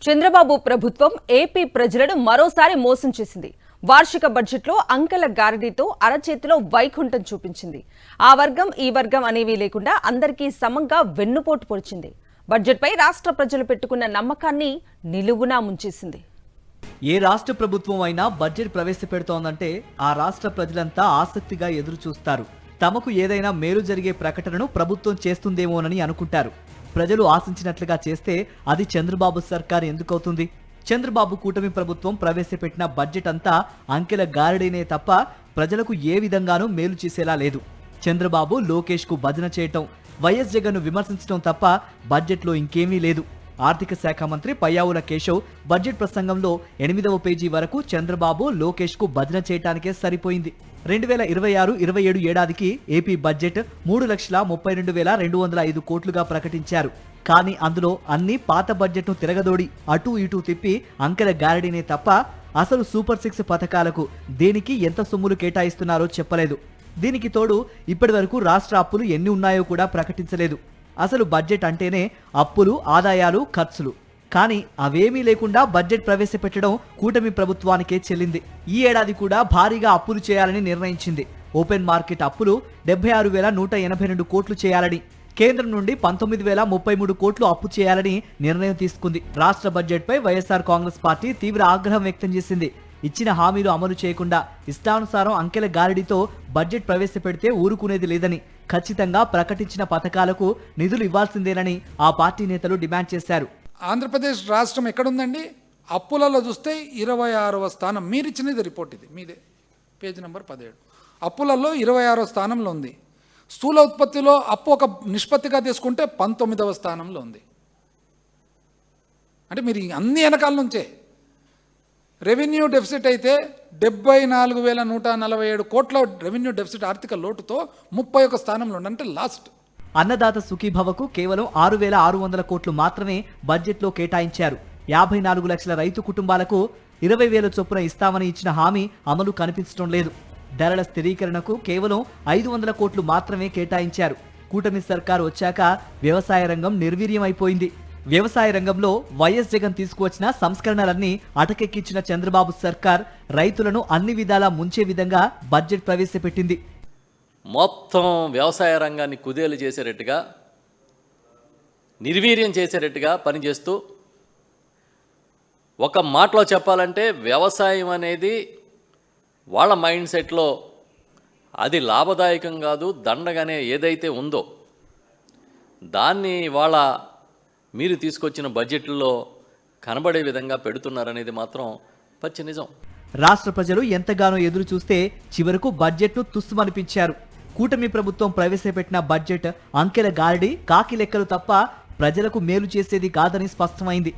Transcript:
చంద్రబాబు ప్రభుత్వం ఏపీ ప్రజలను మరోసారి మోసం చేసింది. వార్షిక బడ్జెట్లో అంకెల గారడీతో అరచేతిలో వైకుంఠం చూపించింది. ఆ వర్గం ఈ వర్గం అనేవి లేకుండా అందరికీ సమంగా వెన్నుపోటు పొడిచింది. బడ్జెట్పై రాష్ట్ర ప్రజలు పెట్టుకున్న నమ్మకాన్ని నిలువునా ముంచేసింది. ఏ రాష్ట్ర ప్రభుత్వం అయినా బడ్జెట్ ప్రవేశపెడుతోందంటే ఆ రాష్ట్ర ప్రజలంతా ఆసక్తిగా ఎదురు చూస్తారు. తమకు ఏదైనా మేలు జరిగే ప్రకటనను ప్రభుత్వం చేస్తుందేమోనని అనుకుంటారు. ప్రజలు ఆశించినట్లుగా చేస్తే అది చంద్రబాబు సర్కార్ ఎందుకవుతుంది? చంద్రబాబు కూటమి ప్రభుత్వం ప్రవేశపెట్టిన బడ్జెట్ అంతా అంకెల గారడీనే తప్ప ప్రజలకు ఏ విధంగానూ మేలు చేసేలా లేదు. చంద్రబాబు లోకేష్ కు భజన చేయటం, వైఎస్ జగన్ ను విమర్శించడం తప్ప బడ్జెట్లో ఇంకేమీ లేదు. ఆర్థిక శాఖ మంత్రి పయ్యావుల కేశవ్ బడ్జెట్ ప్రసంగంలో 8వ పేజీ వరకు చంద్రబాబు లోకేష్ కు భజన చేయటానికే సరిపోయింది. 2026-27 ఏడాదికి ఏపీ బడ్జెట్ 3,32,205 కోట్లుగా ప్రకటించారు. కానీ అందులో అన్ని పాత బడ్జెట్ను తిరగదోడి అటూ ఇటూ తిప్పి అంకెల గారడీనే తప్ప అసలు సూపర్ 6 పథకాలకు దేనికి ఎంత సొమ్ములు కేటాయిస్తున్నారో చెప్పలేదు. దీనికి తోడు ఇప్పటి వరకు రాష్ట్ర అప్పులు ఎన్ని ఉన్నాయో కూడా ప్రకటించలేదు. అసలు బడ్జెట్ అంటేనే అప్పులు, ఆదాయాలు, ఖర్చులు. కానీ అవేమీ లేకుండా బడ్జెట్ ప్రవేశపెట్టడం కూటమి ప్రభుత్వానికే చెల్లింది. ఈ ఏడాది కూడా భారీగా అప్పులు చేయాలని నిర్ణయించింది. ఓపెన్ మార్కెట్ అప్పులు 76,182 కోట్లు చేయాలని, కేంద్రం నుండి 19,033 కోట్లు అప్పు చేయాలని నిర్ణయం తీసుకుంది. రాష్ట్ర బడ్జెట్ పై వైఎస్ఆర్ కాంగ్రెస్ పార్టీ తీవ్ర ఆగ్రహం వ్యక్తం చేసింది. ఇచ్చిన హామీలు అమలు చేయకుండా ఇష్టానుసారం అంకెల గారడీతో బడ్జెట్ ప్రవేశపెడితే ఊరుకునేది లేదని, ఖచ్చితంగా ప్రకటించిన పథకాలకు నిధులు ఇవ్వాల్సిందేనని ఆ పార్టీ నేతలు డిమాండ్ చేశారు. ఆంధ్రప్రదేశ్ రాష్ట్రం ఎక్కడుందండి? అప్పులలో చూస్తే 26వ స్థానం. మీరిచ్చినది రిపోర్ట్, ఇది మీదే, పేజ్ నెంబర్ 17. అప్పులలో 26వ స్థానంలో ఉంది. స్థూల ఉత్పత్తిలో అప్పు ఒక నిష్పత్తిగా తీసుకుంటే 19వ స్థానంలో ఉంది. అంటే మీరు అన్ని వెనకాల నుంచే. రెవెన్యూ డెఫిసిట్ అయితే 74,147 కోట్ల రెవెన్యూ డెఫిసిట్, ఆర్థిక లోటుతో 31వ స్థానంలో ఉంది. అంటే లాస్ట్. అన్నదాత సుఖీభవకు కేవలం 6,600 కోట్లు మాత్రమే బడ్జెట్లో కేటాయించారు. 54 లక్షల రైతు కుటుంబాలకు 20,000 చొప్పున ఇస్తామని ఇచ్చిన హామీ అమలు కనిపించడం లేదు. ధరల స్థిరీకరణకు కేవలం 500 కోట్లు మాత్రమే కేటాయించారు. కూటమి సర్కారు వచ్చాక వ్యవసాయ రంగం నిర్వీర్యమైపోయింది. వ్యవసాయ రంగంలో వైఎస్ జగన్ తీసుకువచ్చిన సంస్కరణలన్నీ అటకెక్కించిన చంద్రబాబు సర్కార్ రైతులను అన్ని విధాలా ముంచే విధంగా బడ్జెట్ ప్రవేశపెట్టింది. మొత్తం వ్యవసాయ రంగాన్ని కుదేలు చేసేటట్టుగా, నిర్వీర్యం చేసేటట్టుగా పనిచేస్తూ, ఒక మాటలో చెప్పాలంటే వ్యవసాయం అనేది వాళ్ళ మైండ్ సెట్లో అది లాభదాయకం కాదు, దండగానే ఏదైతే ఉందో దాన్ని వాళ్ళ మీరు తీసుకొచ్చిన బడ్జెట్లో కనబడే విధంగా పెడుతున్నారనేది మాత్రం పచ్చి నిజం. రాష్ట్ర ప్రజలు ఎంతగానో ఎదురు చూస్తే చివరకు బడ్జెట్ను తుస్సుమనిపించారు. కూటమి ప్రభుత్వం ప్రవేశపెట్టిన బడ్జెట్ అంకెల గారడి, కాకి లెక్కలు తప్ప ప్రజలకు మేలు చేసేది కాదని స్పష్టమైంది.